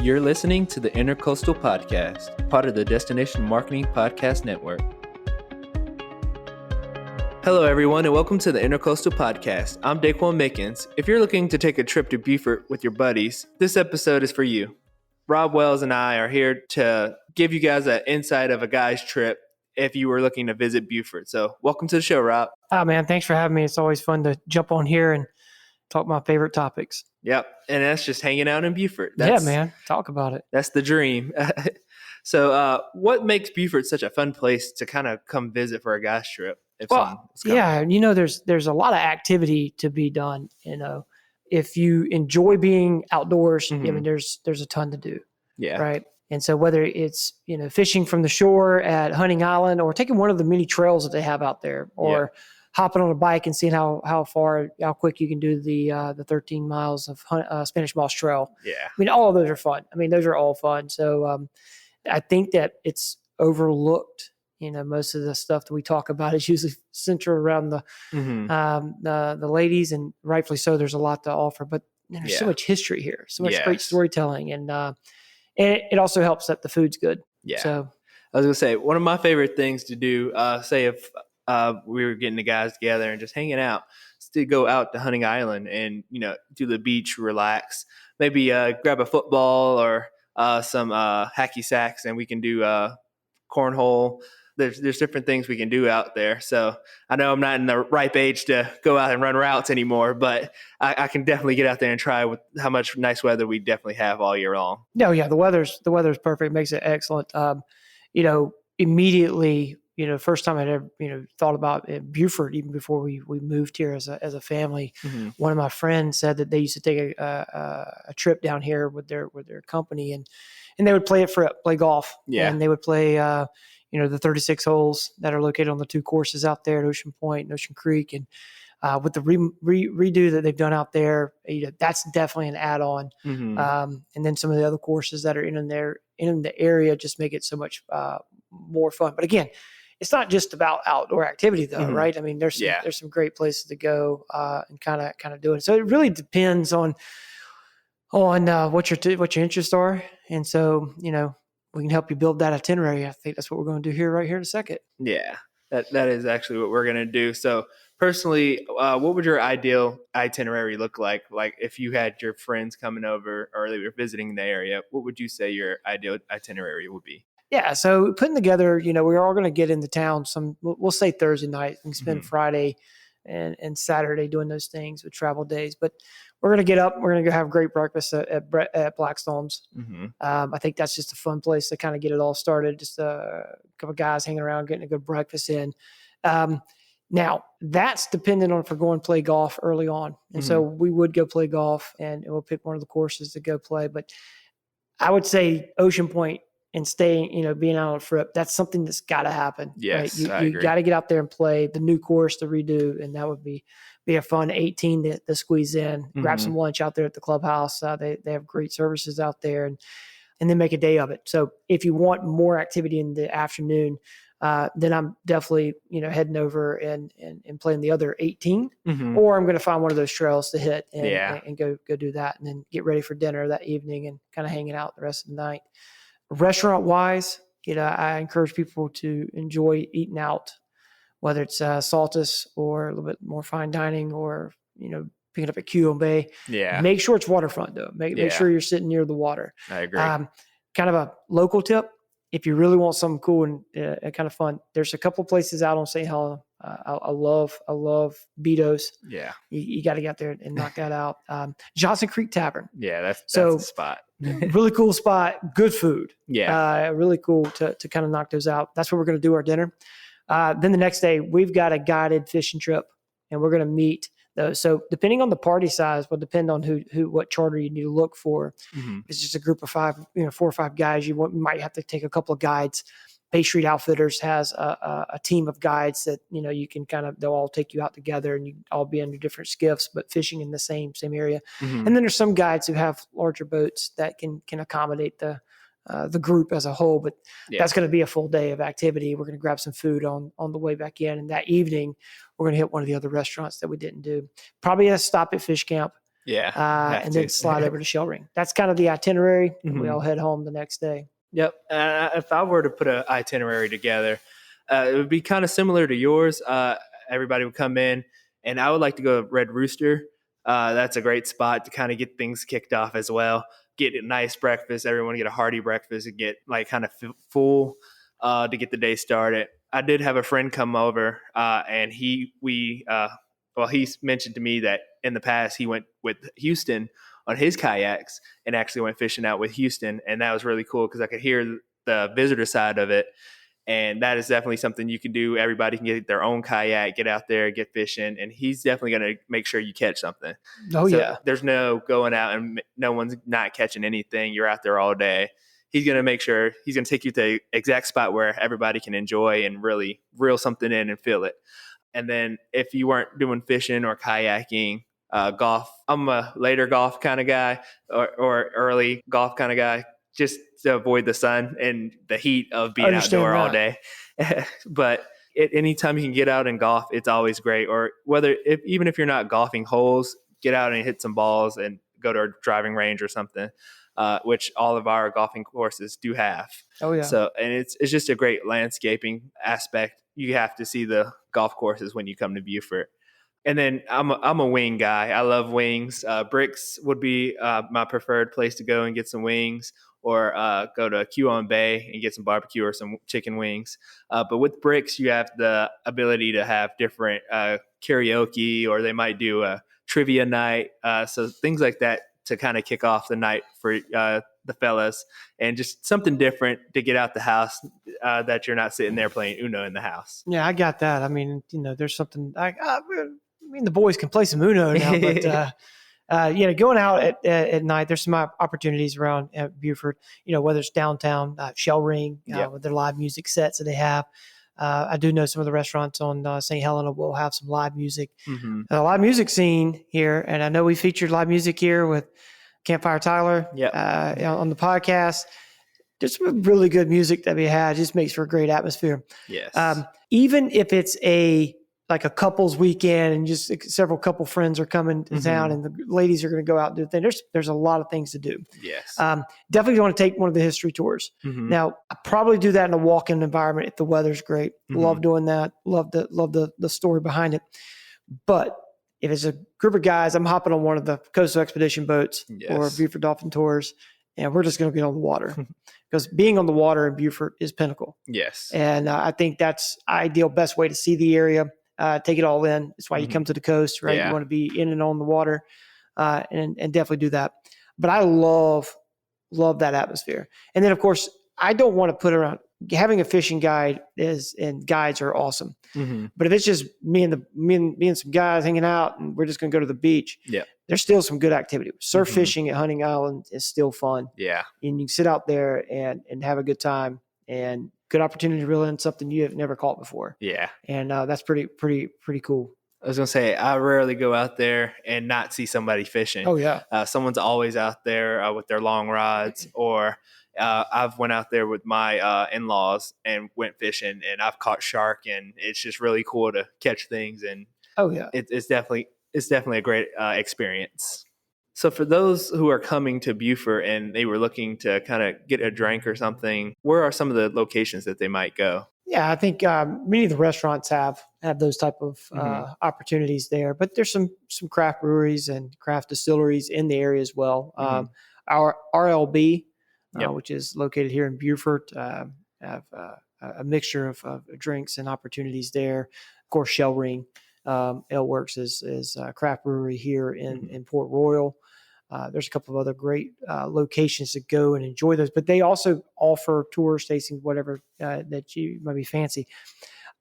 You're listening to the Intercoastal Podcast, part of the Destination Marketing Podcast Network. Hello, everyone, and welcome to the Intercoastal Podcast. I'm Daquan Mickens. If you're looking to take a trip to Beaufort with your buddies, this episode is for you. Rob Wells and I are here to give you guys an insight of a guy's trip if you were looking to visit Beaufort. So welcome to the show, Rob. Oh, man, thanks for having me. It's always fun to jump on here and talk my favorite topics. Yep, and that's just hanging out in Beaufort. Yeah, man, talk about it. That's the dream. So what makes Beaufort such a fun place to kind of come visit for a guy's trip? There's a lot of activity to be done. If you enjoy being outdoors, I mean, there's a ton to do. Yeah. Right. And so whether it's, fishing from the shore at Hunting Island or taking one of the many trails that they have out there, or hopping on a bike and seeing how quick you can do the 13 miles of Spanish Moss Trail. Yeah. I mean, all of those are fun. I mean, those are all fun. So I think that it's overlooked. Most of the stuff that we talk about is usually centered around the ladies, and rightfully so. There's a lot to offer, but there's so much history here, so much great storytelling, and it also helps that the food's good. Yeah. So I was gonna say, one of my favorite things to do, say if we were getting the guys together and just hanging out, is to go out to Hunting Island and do the beach, relax, maybe grab a football or some hacky sacks, and we can do cornhole. There's different things we can do out there. So I know I'm not in the ripe age to go out and run routes anymore, but I can definitely get out there and try with how much nice weather we definitely have all year long. No, yeah, the weather's perfect. It makes it excellent. Immediately, first time I'd ever, thought about Beaufort, even before we moved here as a family. One of my friends said that they used to take a trip down here with their company, and they would play golf. Yeah. And they would play, the 36 holes that are located on the two courses out there at Ocean Point and Ocean Creek. And with the redo that they've done out there, that's definitely an add-on. And then some of the other courses that are in the area just make it so much more fun. But again, it's not just about outdoor activity, though, right? I mean, there's some great places to go and kind of do it. So it really depends on what your interests are, and so we can help you build that itinerary. I think that's what we're going to do right here in a second. Yeah, that is actually what we're going to do. So personally, what would your ideal itinerary look like? Like if you had your friends coming over or they were visiting the area, what would you say your ideal itinerary would be? Yeah, so putting together, we're all going to get into town. We'll say Thursday night. We can spend Friday and Saturday doing those things with travel days. But we're going to get up. We're going to go have great breakfast at Blackstone's. I think that's just a fun place to kind of get it all started. Just a couple of guys hanging around, getting a good breakfast in. Now, that's dependent on if we're going to play golf early on. And so we would go play golf, and we'll pick one of the courses to go play. But I would say Ocean Point and staying, being out on foot, that's something that's got to happen. Yes, right? You got to get out there and play the new course, the redo, and that would be a fun 18 to squeeze in. Grab some lunch out there at the clubhouse. They have great services out there, and then make a day of it. So if you want more activity in the afternoon, then I'm definitely heading over and playing the other 18, or I'm going to find one of those trails to hit and go do that, and then get ready for dinner that evening and kind of hanging out the rest of the night. Restaurant wise, I encourage people to enjoy eating out, whether it's Saltus or a little bit more fine dining, or picking up at Q Bay. Yeah. Make sure it's waterfront though. Make sure you're sitting near the water. I agree. Kind of a local tip: if you really want something cool and kind of fun, there's a couple places out on St. Helena. I love Betos. Yeah. You got to get there and knock that out. Johnson Creek Tavern. Yeah, that's the spot. Really cool spot. Good food. Yeah. Really cool to kind of knock those out. That's where we're going to do our dinner. Then the next day, we've got a guided fishing trip, and we're going to meet those. So depending on the party size will depend on what charter you need to look for. It's just a group of 4 or 5 guys. You might have to take a couple of guides. Bay Street Outfitters has a team of guides that, you can they'll all take you out together, and you all be under different skiffs, but fishing in the same area. And then there's some guides who have larger boats that can accommodate the group as a whole, but that's going to be a full day of activity. We're going to grab some food on the way back in. And that evening, we're going to hit one of the other restaurants that we didn't do. Probably a stop at Fish Camp. Yeah, have and to. then slide over to Shell Ring. That's kind of the itinerary. And we Mhm. all head home the next day. Yep. If I were to put an itinerary together, it would be kind of similar to yours. Everybody would come in, and I would like to go to Red Rooster. That's a great spot to kind of get things kicked off as well. Get a nice breakfast. Everyone get a hearty breakfast and get like kind of full to get the day started. I did have a friend come over, and he mentioned to me that in the past he went with Houston on his kayaks and actually went fishing out with Houston. And that was really cool because I could hear the visitor side of it. And that is definitely something you can do. Everybody can get their own kayak, get out there, get fishing. And he's definitely going to make sure you catch something. Oh, so yeah. There's no going out and no one's not catching anything. You're out there all day. He's going to make sure he's going to take you to the exact spot where everybody can enjoy and really reel something in and feel it. And then if you weren't doing fishing or kayaking, golf, I'm a later golf kind of guy or early golf kind of guy, just to avoid the sun and the heat of being outdoor all day. But anytime you can get out and golf, it's always great. Or even if you're not golfing holes, get out and hit some balls and go to a driving range or something, which all of our golfing courses do have. Oh, yeah. So, and it's just a great landscaping aspect. You have to see the golf courses when you come to Beaufort. And then I'm a wing guy. I love wings. Bricks would be my preferred place to go and get some wings, or go to Q-on Bay and get some barbecue or some chicken wings. But with Bricks, you have the ability to have different karaoke, or they might do a trivia night. So things like that to kind of kick off the night for the fellas, and just something different to get out the house, that you're not sitting there playing Uno in the house. Yeah, I got that. I mean, there's something the boys can play some Uno now, but going out at night, there's some opportunities around Beaufort, whether it's downtown, Shell Ring, with their live music sets that they have. I do know some of the restaurants on St. Helena will have some live music. Mm-hmm. A live music scene here, and I know we featured live music here with Campfire Tyler on the podcast. There's some really good music that we had. It just makes for a great atmosphere. Yes. Even if it's a couples weekend and just several couple friends are coming to town and the ladies are going to go out and do things, there's a lot of things to do. Yes. Definitely want to take one of the history tours. Mm-hmm. Now, I probably do that in a walk-in environment if the weather's great. Mm-hmm. Love doing that. Love the story behind it. But if it's a group of guys, I'm hopping on one of the coastal expedition boats or Beaufort Dolphin Tours, and we're just going to get on the water. Because being on the water in Beaufort is pinnacle. Yes. And I think that's ideal, best way to see the area, take it all in. That's why you come to the coast, right? Yeah. You want to be in and on the water, and definitely do that. But I love that atmosphere. And then, of course, I don't want to put around having a fishing guide and guides are awesome. Mm-hmm. But if it's just me and some guys hanging out and we're just going to go to the beach, there's still some good activity. Surf fishing at Hunting Island is still fun. Yeah. And you can sit out there and have a good time, and good opportunity to reel in something you have never caught before. Yeah. And that's pretty cool. I was going to say, I rarely go out there and not see somebody fishing. Oh, yeah. Someone's always out there with their long rods, or I've went out there with my in-laws and went fishing, and I've caught shark, and it's just really cool to catch things. And it's definitely a great experience. So for those who are coming to Beaufort and they were looking to kind of get a drink or something, where are some of the locations that they might go? Yeah, I think many of the restaurants have those type of opportunities there, but there's some craft breweries and craft distilleries in the area as well. Our RLB, which is located here in Beaufort, have a mixture of drinks and opportunities there. Of course, Shell Ring Ale Works is a craft brewery here in Port Royal. There's a couple of other great locations to go and enjoy those, but they also offer tours, tastings, whatever that you might be fancy.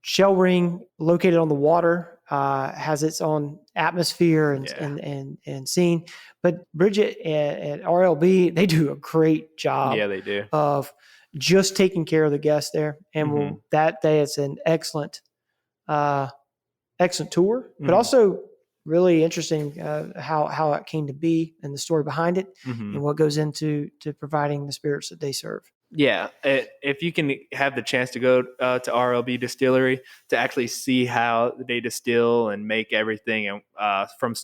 Shell Ring, located on the water, has its own atmosphere and scene. But Bridget at RLB, they do a great job. Yeah, they do. Of just taking care of the guests there. And that day, it's an excellent tour, but also really interesting how it came to be and the story behind it and what goes into providing the spirits that they serve. Yeah, if you can have the chance to go to RLB Distillery to actually see how they distill and make everything from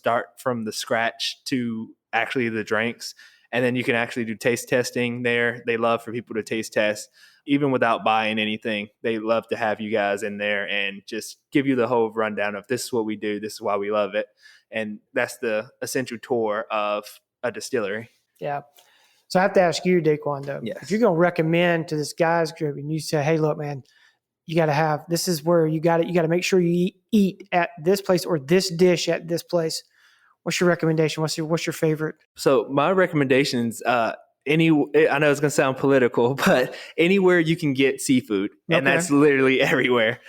the scratch to actually the drinks, and then you can actually do taste testing there. They love for people to taste test, even without buying anything. They love to have you guys in there and just give you the whole rundown of this is what we do, this is why we love it, and that's the essential tour of a distillery. Yeah. So I have to ask you, Daquan, though, if you're Yes. going to recommend to this guys group and you say, hey, look, man, you got to have, this is where you got to make sure you eat at this place or this dish at this place. What's your recommendation? What's your favorite? So my recommendations, I know it's going to sound political, but anywhere you can get seafood, and Okay. that's literally everywhere.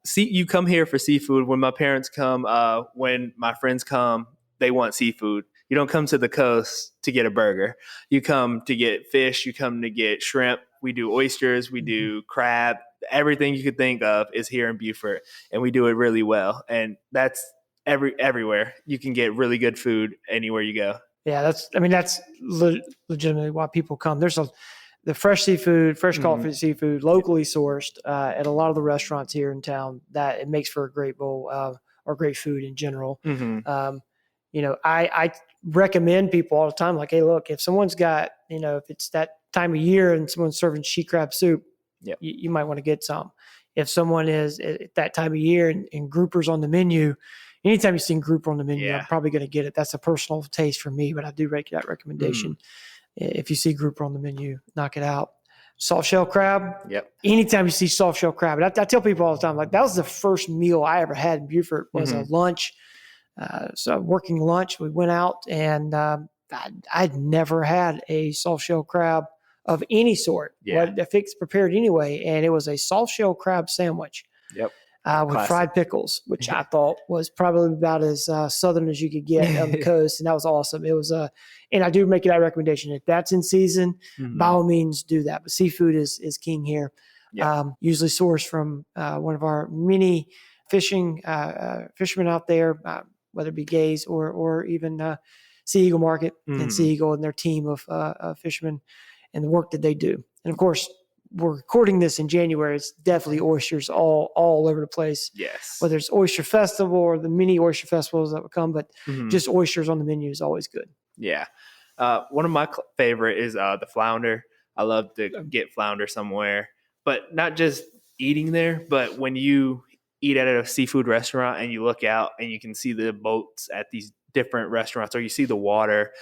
You come here for seafood. When my parents come, when my friends come, they want seafood. You don't come to the coast to get a burger. You come to get fish. You come to get shrimp. We do oysters. We do crab. Everything you could think of is here in Beaufort, and we do it really well. And that's everywhere. You can get really good food anywhere you go. Yeah, that's legitimately why people come. There's the fresh seafood, fresh caught seafood, locally sourced at a lot of the restaurants here in town. That it makes for a great bowl or great food in general. I recommend people all the time, like, hey, look, if someone's got, if it's that time of year and someone's serving she crab soup, you might want to get some. If someone is at that time of year and groupers on the menu, anytime you've seen grouper on the menu, I'm probably going to get it. That's a personal taste for me, but I do make that recommendation. If you see grouper on the menu, knock it out. Soft shell crab. Yep. Anytime you see soft shell crab, I tell people all the time, like, that was the first meal I ever had in Beaufort was a lunch. So working lunch, we went out and I'd never had a soft shell crab of any sort. If it's prepared anyway, and it was a soft shell crab sandwich. Yep. With fried pickles, which I thought was probably about as southern as you could get on the coast, and that was awesome. It was and I do make that recommendation. If that's in season, by all means do that. But seafood is king here. Usually sourced from one of our many fishermen out there, whether it be Gaze or even Sea Eagle Market and Sea Eagle and their team of fishermen and the work that they do. And of course, we're recording this in January. It's definitely oysters all over the place. Yes. Whether it's Oyster Festival or the mini oyster festivals that would come, but just oysters on the menu is always good. Yeah. One of my favorite is the flounder. I love to get flounder somewhere, but not just eating there, but when you eat at a seafood restaurant and you look out and you can see the boats at these different restaurants, or you see the water,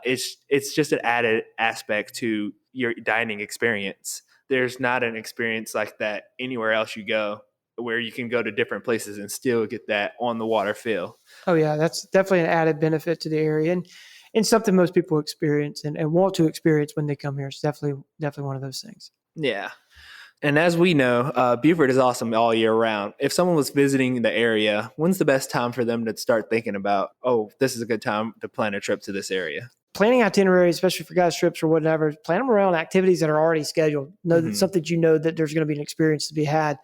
it's just an added aspect to your dining experience. There's not an experience like that anywhere else you go, where you can go to different places and still get that on the water feel. Oh yeah, that's definitely an added benefit to the area, and something most people experience and want to experience when they come here. It's definitely one of those things. Yeah. And as we know, Beaufort is awesome all year round. If someone was visiting the area, when's the best time for them to start thinking about, oh, this is a good time to plan a trip to this area? Planning itineraries, especially for guys' trips or whatever, plan them around activities that are already scheduled. Know that something that there's going to be an experience to be had.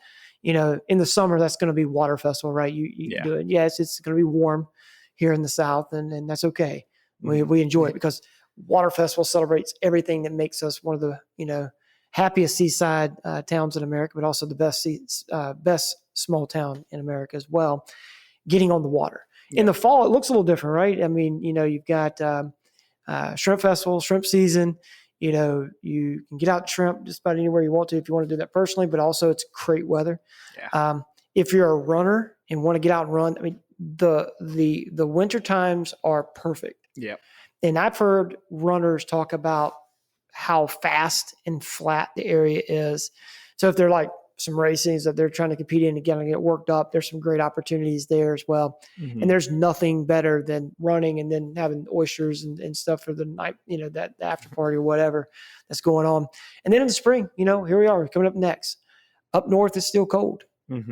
In the summer, that's going to be water festival, right? You do it. Yes, it's going to be warm here in the South, and that's okay. We enjoy it because water festival celebrates everything that makes us one of the happiest seaside towns in America, but also the best small town in America as well. Getting on the water in the fall, it looks a little different, right? I mean, you've got shrimp festival, shrimp season. You can get out shrimp just about anywhere you want to if you want to do that personally, but also it's great weather. Yeah. If you're a runner and want to get out and run, I mean, the winter times are perfect. Yeah. And I've heard runners talk about how fast and flat the area is. So if they're like some racings that they're trying to compete in and get worked up, there's some great opportunities there as well. And there's nothing better than running and then having oysters and stuff for the night, that the after party or whatever that's going on. And then in the spring, here we are coming up next. Up north, it's still cold.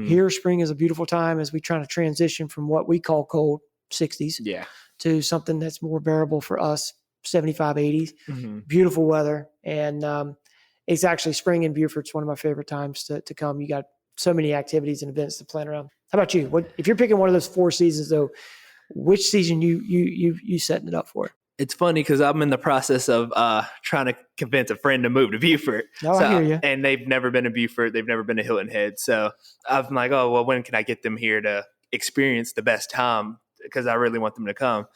Here, spring is a beautiful time as we try to transition from what we call cold 60s to something that's more bearable for us, 75, 80s. Beautiful weather. And it's actually spring in Beaufort's one of my favorite times to come. You got so many activities and events to plan around. How about you? If you're picking one of those 4 seasons, though, which season you setting it up for? It's funny because I'm in the process of trying to convince a friend to move to Beaufort. Oh, I hear you. And they've never been to Beaufort. They've never been to Hilton Head. So I'm like, oh, well, when can I get them here to experience the best time? Because I really want them to come.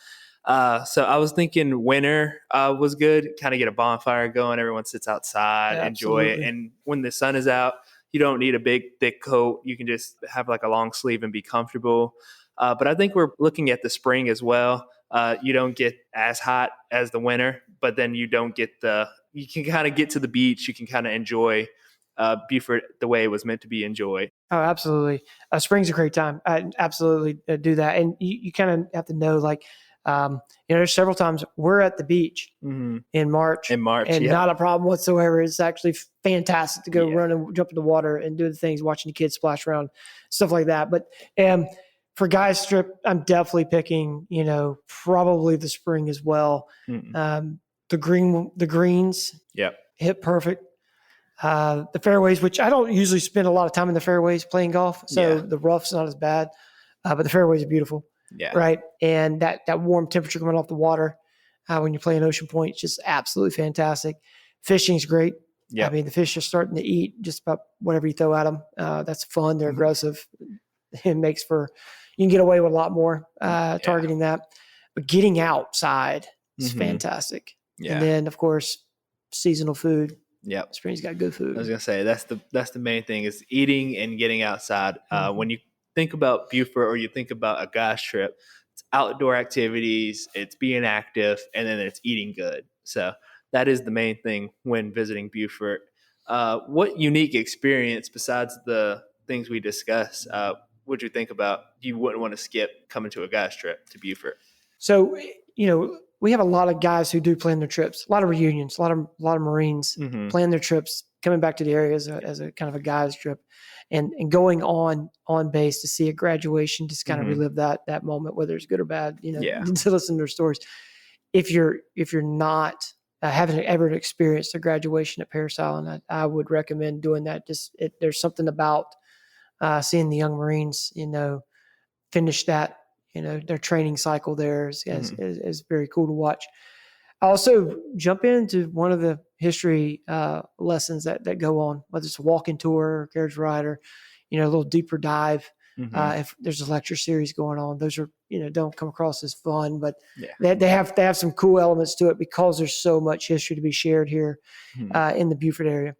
So I was thinking winter was good. Kind of get a bonfire going. Everyone sits outside, enjoy it. And when the sun is out, you don't need a big, thick coat. You can just have like a long sleeve and be comfortable. But I think we're looking at the spring as well. You don't get as hot as the winter, but then you don't get you can kind of get to the beach. You can kind of enjoy Beaufort the way it was meant to be enjoyed. Oh, absolutely. Spring's a great time. I absolutely do that. And you kind of have to know, like, there's several times we're at the beach in March. And not a problem whatsoever. It's actually fantastic to go run and jump in the water and do the things, watching the kids splash around, stuff like that. But for guys trip, I'm definitely picking, probably the spring as well. The greens, hit perfect. The fairways, which I don't usually spend a lot of time in the fairways playing golf, so the rough's not as bad, but the fairways are beautiful, right? And that warm temperature coming off the water when you're playing Ocean Point is just absolutely fantastic. Fishing's great. I mean, the fish are starting to eat just about whatever you throw at them. That's fun. They're aggressive. It makes for you can get away with a lot more targeting that. But getting outside is fantastic. And then, of course, seasonal food. Yep. Spring's got good food. I was gonna say that's the main thing is eating and getting outside. When you think about Beaufort or you think about a guy's trip, it's outdoor activities, it's being active, and then it's eating good. So that is the main thing when visiting Beaufort. What unique experience besides the things we discussed would you think about you wouldn't want to skip coming to a guy's trip to Beaufort? So, we have a lot of guys who do plan their trips, a lot of reunions, a lot of Marines plan their trips, coming back to the area as a kind of a guy's trip and going on base to see a graduation, just kind of relive that moment, whether it's good or bad, to listen to their stories. If you're not haven't ever experienced a graduation at Parris Island, I would recommend doing that. There's something about seeing the young Marines, finish that, their training cycle there is very cool to watch. I also jump into one of the history lessons that go on, whether it's a walking tour or carriage ride or, a little deeper dive. If there's a lecture series going on, those are, don't come across as fun, but they have some cool elements to it because there's so much history to be shared here in the Beaufort area.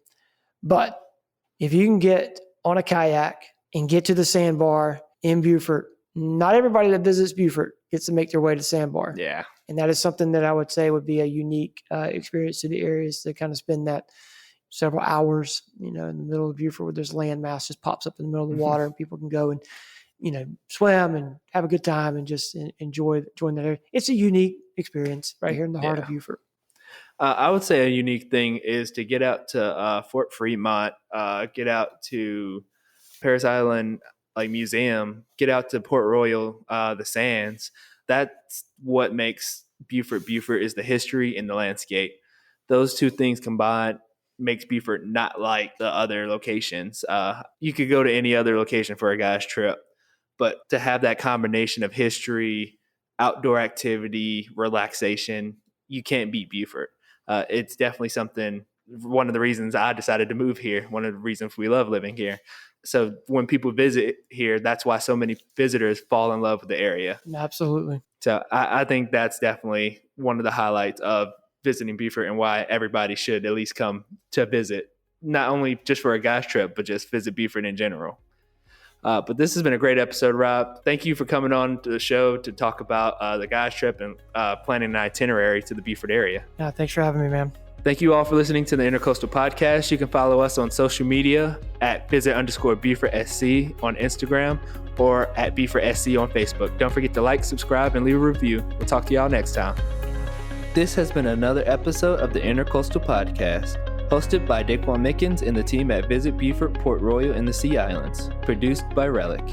But if you can get on a kayak and get to the sandbar in Beaufort, not everybody that visits Beaufort gets to make their way to Sandbar. Yeah. And that is something that I would say would be a unique experience to the areas to kind of spend that several hours, in the middle of Beaufort where there's landmass just pops up in the middle of the water and people can go and, swim and have a good time and just enjoy that area. It's a unique experience right here in the heart of Beaufort. I would say a unique thing is to get out to Fort Fremont, get out to Parris Island Museum, get out to Port Royal, the Sands. That's what makes Beaufort is the history and the landscape. Those two things combined makes Beaufort not like the other locations. You could go to any other location for a guy's trip, but to have that combination of history, outdoor activity, relaxation, you can't beat Beaufort. It's definitely something, one of the reasons I decided to move here, one of the reasons we love living here. So when people visit here, that's why so many visitors fall in love with the area. Absolutely. So I think that's definitely one of the highlights of visiting Beaufort and why everybody should at least come to visit, not only just for a guy's trip, but just visit Beaufort in general. But this has been a great episode, Rob. Thank you for coming on to the show to talk about the guy's trip and planning an itinerary to the Beaufort area. Yeah, thanks for having me, man. Thank you all for listening to the Intercoastal Podcast. You can follow us on social media at visit_BeaufortSC on Instagram or at BeaufortSC on Facebook. Don't forget to like, subscribe, and leave a review. We'll talk to y'all next time. This has been another episode of the Intercoastal Podcast, hosted by Daquan Mickens and the team at Visit Beaufort, Port Royal, and the Sea Islands, produced by Relic.